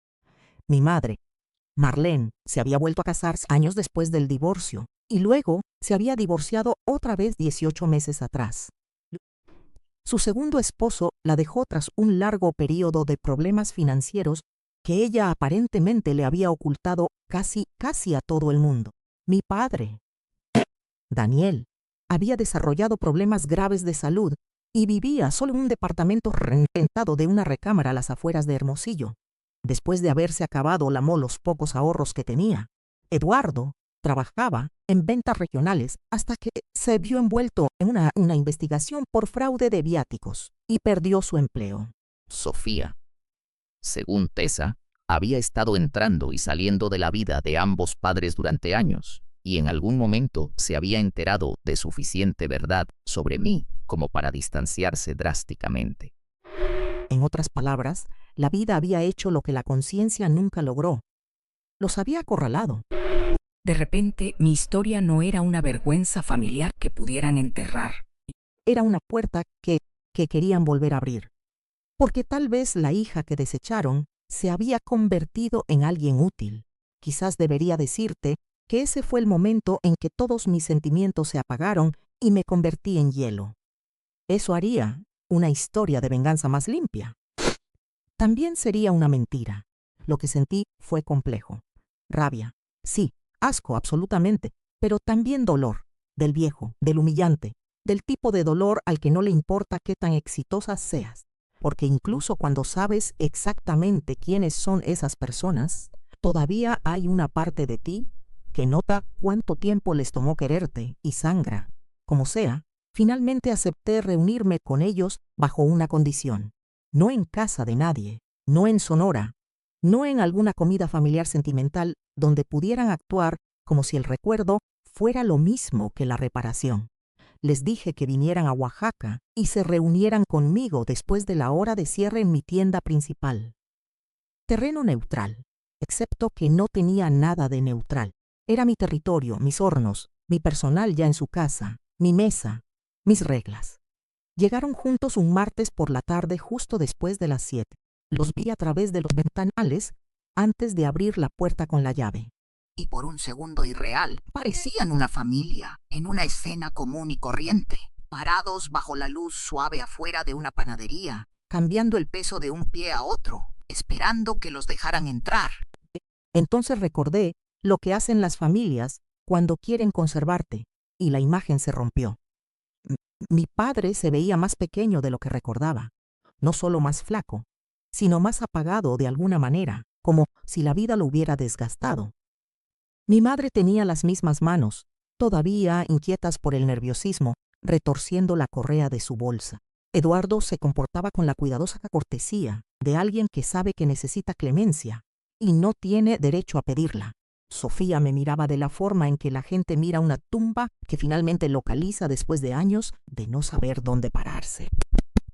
Mi madre, Marlene, se había vuelto a casar años después del divorcio y luego se había divorciado otra vez 18 meses atrás. Su segundo esposo la dejó tras un largo periodo de problemas financieros que ella aparentemente le había ocultado casi a todo el mundo. Mi padre, Daniel, había desarrollado problemas graves de salud y vivía solo en un departamento rentado de una recámara a las afueras de Hermosillo. Después de haberse acabado los pocos ahorros que tenía, Eduardo trabajaba en ventas regionales hasta que se vio envuelto en una investigación por fraude de viáticos y perdió su empleo. Sofía, según Tessa, había estado entrando y saliendo de la vida de ambos padres durante años y en algún momento se había enterado de suficiente verdad sobre mí como para distanciarse drásticamente. En otras palabras, la vida había hecho lo que la conciencia nunca logró. Los había acorralado. De repente, mi historia no era una vergüenza familiar que pudieran enterrar. Era una puerta que querían volver a abrir. Porque tal vez la hija que desecharon se había convertido en alguien útil. Quizás debería decirte que ese fue el momento en que todos mis sentimientos se apagaron y me convertí en hielo. Eso haría una historia de venganza más limpia. También sería una mentira. Lo que sentí fue complejo. Rabia, sí, asco absolutamente, pero también dolor, del viejo, del humillante, del tipo de dolor al que no le importa qué tan exitosa seas. Porque incluso cuando sabes exactamente quiénes son esas personas, todavía hay una parte de ti que nota cuánto tiempo les tomó quererte y sangra. Como sea, finalmente acepté reunirme con ellos bajo una condición. No en casa de nadie, no en Sonora, no en alguna comida familiar sentimental donde pudieran actuar como si el recuerdo fuera lo mismo que la reparación. Les dije que vinieran a Oaxaca y se reunieran conmigo después de la hora de cierre en mi tienda principal. Terreno neutral, excepto que no tenía nada de neutral. Era mi territorio, mis hornos, mi personal ya en su casa, mi mesa, mis reglas. Llegaron juntos un martes por la tarde justo después de las 7. Los vi a través de los ventanales antes de abrir la puerta con la llave. Y por un segundo irreal, parecían una familia en una escena común y corriente, parados bajo la luz suave afuera de una panadería, cambiando el peso de un pie a otro, esperando que los dejaran entrar. Entonces recordé lo que hacen las familias cuando quieren conservarte, y la imagen se rompió. Mi padre se veía más pequeño de lo que recordaba, no solo más flaco, sino más apagado de alguna manera, como si la vida lo hubiera desgastado. Mi madre tenía las mismas manos, todavía inquietas por el nerviosismo, retorciendo la correa de su bolsa. Eduardo se comportaba con la cuidadosa cortesía de alguien que sabe que necesita clemencia y no tiene derecho a pedirla. Sofía me miraba de la forma en que la gente mira una tumba que finalmente localiza después de años de no saber dónde pararse.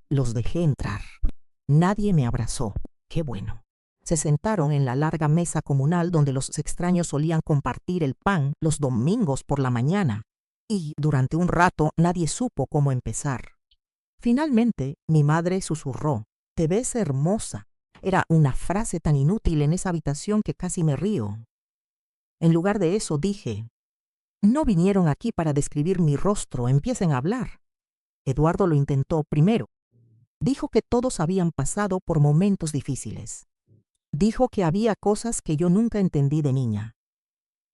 Los dejé entrar. Nadie me abrazó. Qué bueno. Se sentaron en la larga mesa comunal donde los extraños solían compartir el pan los domingos por la mañana, y durante un rato nadie supo cómo empezar. Finalmente, mi madre susurró: «Te ves hermosa». Era una frase tan inútil en esa habitación que casi me río. En lugar de eso dije: «No vinieron aquí para describir mi rostro, empiecen a hablar». Eduardo lo intentó primero. Dijo que todos habían pasado por momentos difíciles. Dijo que había cosas que yo nunca entendí de niña.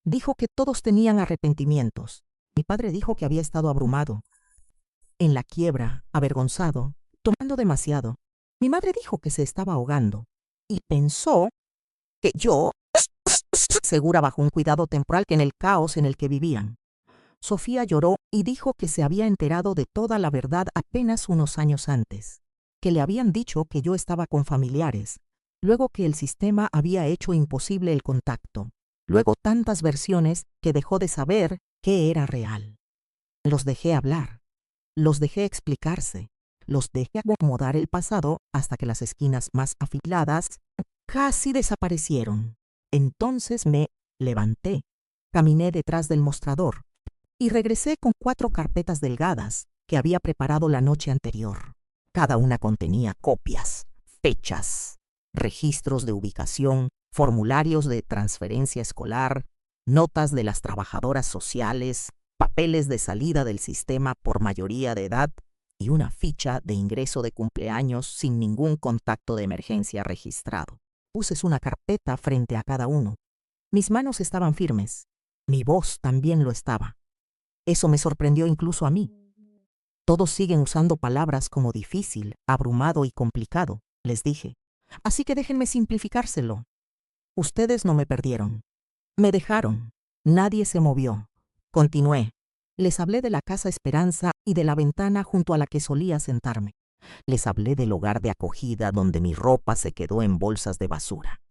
Dijo que todos tenían arrepentimientos. Mi padre dijo que había estado abrumado, en la quiebra, avergonzado, tomando demasiado. Mi madre dijo que se estaba ahogando y pensó que yo, segura bajo un cuidado temporal que en el caos en el que vivían. Sofía lloró y dijo que se había enterado de toda la verdad apenas unos años antes, que le habían dicho que yo estaba con familiares, luego que el sistema había hecho imposible el contacto, luego tantas versiones que dejó de saber qué era real. Los dejé hablar, los dejé explicarse, los dejé acomodar el pasado hasta que las esquinas más afiladas casi desaparecieron. Entonces me levanté, caminé detrás del mostrador y regresé con 4 carpetas delgadas que había preparado la noche anterior. Cada una contenía copias, fechas, registros de ubicación, formularios de transferencia escolar, notas de las trabajadoras sociales, papeles de salida del sistema por mayoría de edad y una ficha de ingreso de cumpleaños sin ningún contacto de emergencia registrado. Puse una carpeta frente a cada uno. Mis manos estaban firmes. Mi voz también lo estaba. Eso me sorprendió incluso a mí. Todos siguen usando palabras como difícil, abrumado y complicado, les dije. Así que déjenme simplificárselo. Ustedes no me perdieron. Me dejaron. Nadie se movió. Continué. Les hablé de la Casa Esperanza y de la ventana junto a la que solía sentarme. Les hablé del hogar de acogida donde mi ropa se quedó en bolsas de basura.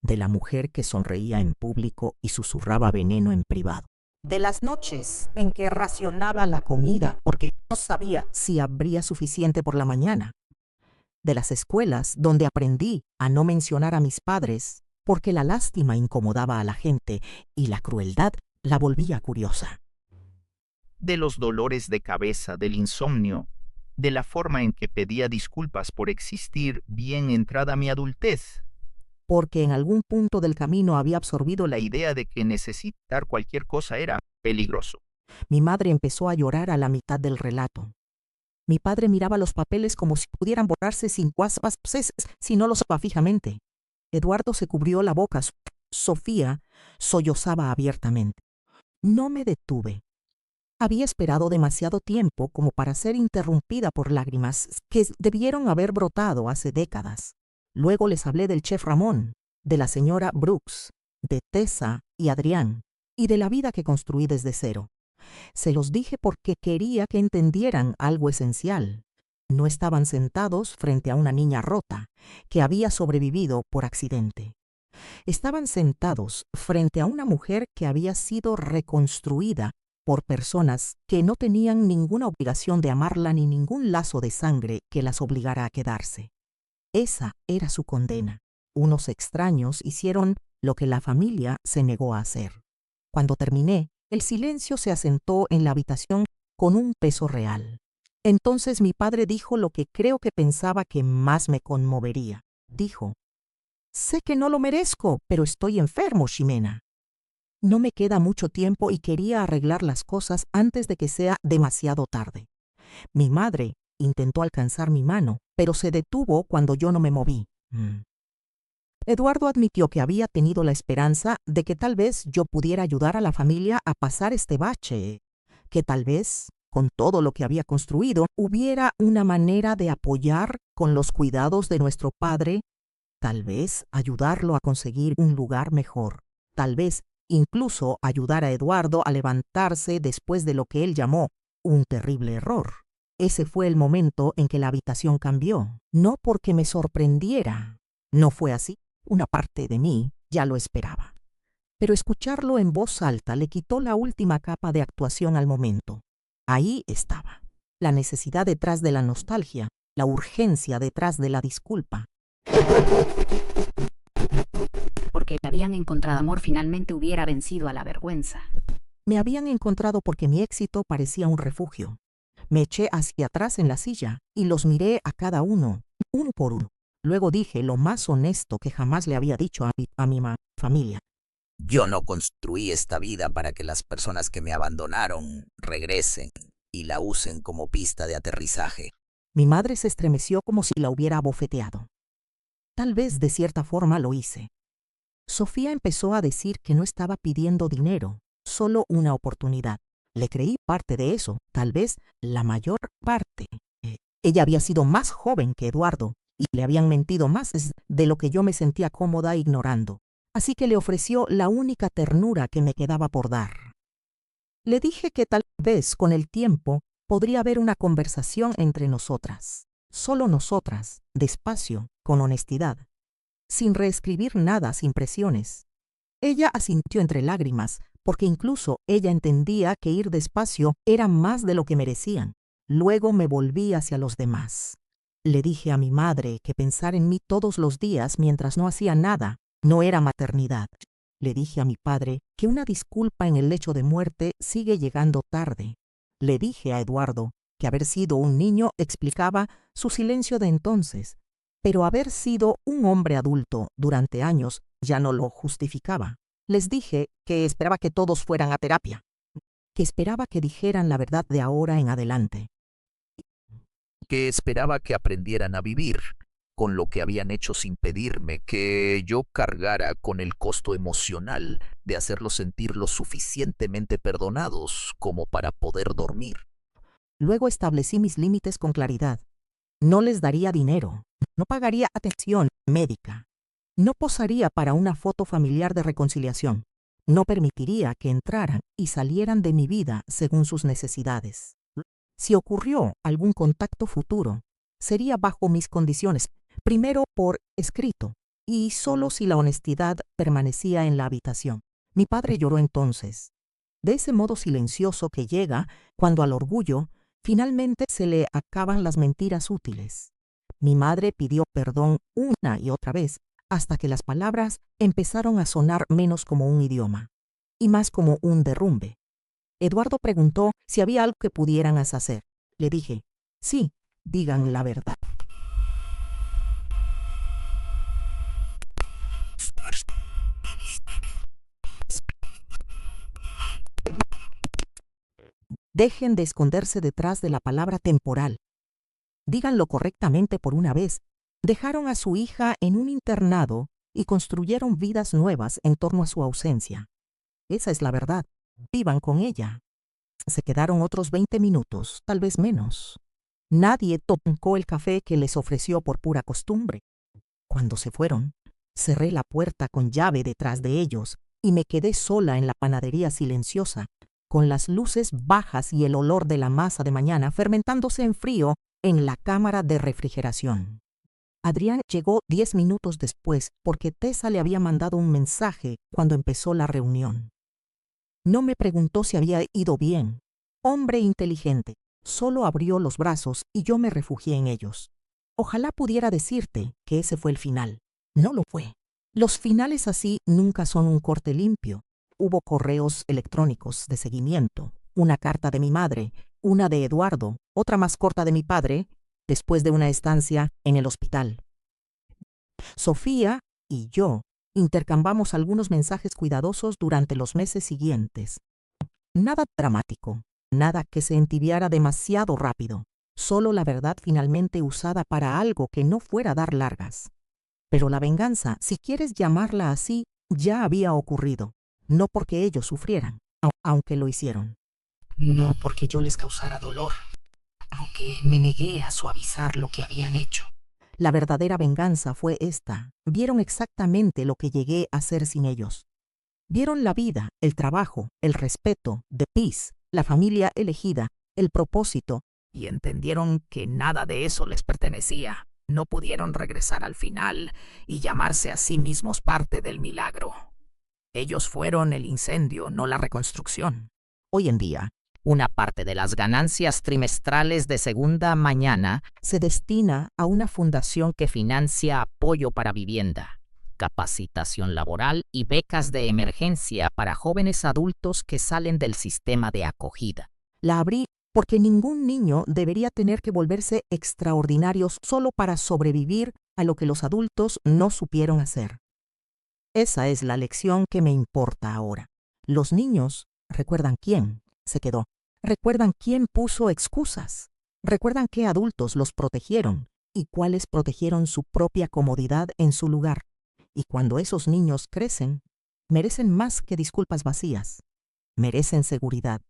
De la mujer que sonreía en público y susurraba veneno en privado. De las noches en que racionaba la comida porque no sabía si habría suficiente por la mañana. De las escuelas donde aprendí a no mencionar a mis padres porque la lástima incomodaba a la gente y la crueldad la volvía curiosa. De los dolores de cabeza, del insomnio, de la forma en que pedía disculpas por existir bien entrada mi adultez. Porque en algún punto del camino había absorbido La idea de que necesitar cualquier cosa era peligroso. Mi madre empezó a llorar a la mitad del relato. Mi padre miraba los papeles como si pudieran borrarse sin guaspas si no los observaba fijamente. Eduardo se cubrió la boca. Sofía sollozaba abiertamente. No me detuve. Había esperado demasiado tiempo como para ser interrumpida por lágrimas que debieron haber brotado hace décadas. Luego les hablé del chef Ramón, de la señora Brooks, de Tessa y Adrián, y de la vida que construí desde cero. Se los dije porque quería que entendieran algo esencial. No estaban sentados frente a una niña rota que había sobrevivido por accidente. Estaban sentados frente a una mujer que había sido reconstruida por personas que no tenían ninguna obligación de amarla ni ningún lazo de sangre que las obligara a quedarse. Esa era su condena. Unos extraños hicieron lo que la familia se negó a hacer. Cuando terminé, el silencio se asentó en la habitación con un peso real. Entonces mi padre dijo lo que creo que pensaba que más me conmovería. Dijo: «Sé que no lo merezco, pero estoy enfermo, Ximena. No me queda mucho tiempo y quería arreglar las cosas antes de que sea demasiado tarde». Mi madre intentó alcanzar mi mano, pero se detuvo cuando yo no me moví. Eduardo admitió que había tenido la esperanza de que tal vez yo pudiera ayudar a la familia a pasar este bache, que tal vez con todo lo que había construido, hubiera una manera de apoyar con los cuidados de nuestro padre, tal vez ayudarlo a conseguir un lugar mejor, tal vez incluso ayudar a Eduardo a levantarse después de lo que él llamó un terrible error. Ese fue el momento en que la habitación cambió, no porque me sorprendiera. No fue así. Una parte de mí ya lo esperaba. Pero escucharlo en voz alta le quitó la última capa de actuación al momento. Ahí estaba, la necesidad detrás de la nostalgia, la urgencia detrás de la disculpa. Porque me habían encontrado amor finalmente hubiera vencido a la vergüenza. Me habían encontrado porque mi éxito parecía un refugio. Me eché hacia atrás en la silla y los miré a cada uno por uno. Luego dije lo más honesto que jamás le había dicho a mi familia. Yo no construí esta vida para que las personas que me abandonaron regresen y la usen como pista de aterrizaje. Mi madre se estremeció como si la hubiera abofeteado. Tal vez de cierta forma lo hice. Sofía empezó a decir que no estaba pidiendo dinero, solo una oportunidad. Le creí parte de eso, tal vez la mayor parte. Ella había sido más joven que Eduardo y le habían mentido más de lo que yo me sentía cómoda ignorando. Así que le ofreció la única ternura que me quedaba por dar. Le dije que tal vez con el tiempo podría haber una conversación entre nosotras. Solo nosotras, despacio, con honestidad, sin reescribir nada, sin presiones. Ella asintió entre lágrimas, porque incluso ella entendía que ir despacio era más de lo que merecían. Luego me volví hacia los demás. Le dije a mi madre que pensar en mí todos los días mientras no hacía nada no era maternidad. Le dije a mi padre que una disculpa en el lecho de muerte sigue llegando tarde. Le dije a Eduardo que haber sido un niño explicaba su silencio de entonces, pero haber sido un hombre adulto durante años ya no lo justificaba. Les dije que esperaba que todos fueran a terapia, que esperaba que dijeran la verdad de ahora en adelante. Que esperaba que aprendieran a vivir con lo que habían hecho sin pedirme, que yo cargara con el costo emocional de hacerlos sentir lo suficientemente perdonados como para poder dormir. Luego establecí mis límites con claridad. No les daría dinero, no pagaría atención médica, no posaría para una foto familiar de reconciliación, no permitiría que entraran y salieran de mi vida según sus necesidades. Si ocurrió algún contacto futuro, sería bajo mis condiciones, primero por escrito, y solo si la honestidad permanecía en la habitación. Mi padre lloró entonces, de ese modo silencioso que llega cuando al orgullo finalmente se le acaban las mentiras útiles. Mi madre pidió perdón una y otra vez, hasta que las palabras empezaron a sonar menos como un idioma, y más como un derrumbe. Eduardo preguntó si había algo que pudieran hacer. Le dije, sí, digan la verdad. Dejen de esconderse detrás de la palabra temporal. Díganlo correctamente por una vez. Dejaron a su hija en un internado y construyeron vidas nuevas en torno a su ausencia. Esa es la verdad. Vivan con ella. Se quedaron otros 20 minutos, tal vez menos. Nadie tocó el café que les ofreció por pura costumbre. Cuando se fueron, cerré la puerta con llave detrás de ellos y me quedé sola en la panadería silenciosa, con las luces bajas y el olor de la masa de mañana fermentándose en frío en la cámara de refrigeración. Adrián llegó 10 minutos después porque Tessa le había mandado un mensaje cuando empezó la reunión. No me preguntó si había ido bien. Hombre inteligente, solo abrió los brazos y yo me refugié en ellos. Ojalá pudiera decirte que ese fue el final. No lo fue. Los finales así nunca son un corte limpio. Hubo correos electrónicos de seguimiento, una carta de mi madre, una de Eduardo, otra más corta de mi padre, después de una estancia en el hospital. Sofía y yo intercambiamos algunos mensajes cuidadosos durante los meses siguientes. Nada dramático, nada que se entibiara demasiado rápido, solo la verdad finalmente usada para algo que no fuera dar largas. Pero la venganza, si quieres llamarla así, ya había ocurrido, no porque ellos sufrieran, aunque lo hicieron. No porque yo les causara dolor, aunque me negué a suavizar lo que habían hecho. La verdadera venganza fue esta. Vieron exactamente lo que llegué a hacer sin ellos. Vieron la vida, el trabajo, el respeto, The Peace, la familia elegida, el propósito, y entendieron que nada de eso les pertenecía. No pudieron regresar al final y llamarse a sí mismos parte del milagro. Ellos fueron el incendio, no la reconstrucción. Hoy en día, una parte de las ganancias trimestrales de Segunda Mañana se destina a una fundación que financia apoyo para vivienda, capacitación laboral y becas de emergencia para jóvenes adultos que salen del sistema de acogida. La abrí porque ningún niño debería tener que volverse extraordinarios solo para sobrevivir a lo que los adultos no supieron hacer. Esa es la lección que me importa ahora. Los niños recuerdan quién se quedó, recuerdan quién puso excusas, recuerdan qué adultos los protegieron y cuáles protegieron su propia comodidad en su lugar. Y cuando esos niños crecen, merecen más que disculpas vacías. Merecen seguridad,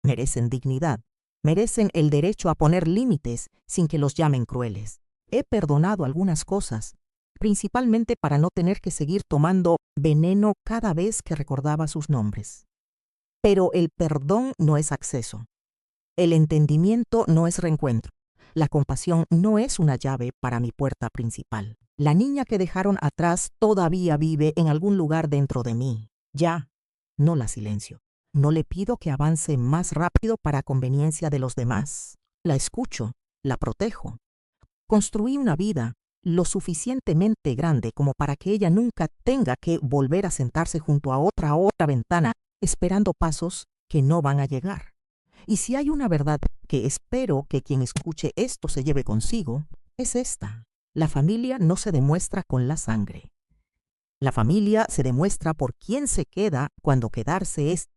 merecen dignidad, merecen el derecho a poner límites sin que los llamen crueles. He perdonado algunas cosas, principalmente para no tener que seguir tomando veneno cada vez que recordaba sus nombres. Pero el perdón no es acceso. El entendimiento no es reencuentro. La compasión no es una llave para mi puerta principal. La niña que dejaron atrás todavía vive en algún lugar dentro de mí. Ya, no la silencio. No le pido que avance más rápido para conveniencia de los demás. La escucho, la protejo. Construí una vida lo suficientemente grande como para que ella nunca tenga que volver a sentarse junto a otra ventana esperando pasos que no van a llegar. Y si hay una verdad que espero que quien escuche esto se lleve consigo, es esta. La familia no se demuestra con la sangre. La familia se demuestra por quién se queda cuando quedarse es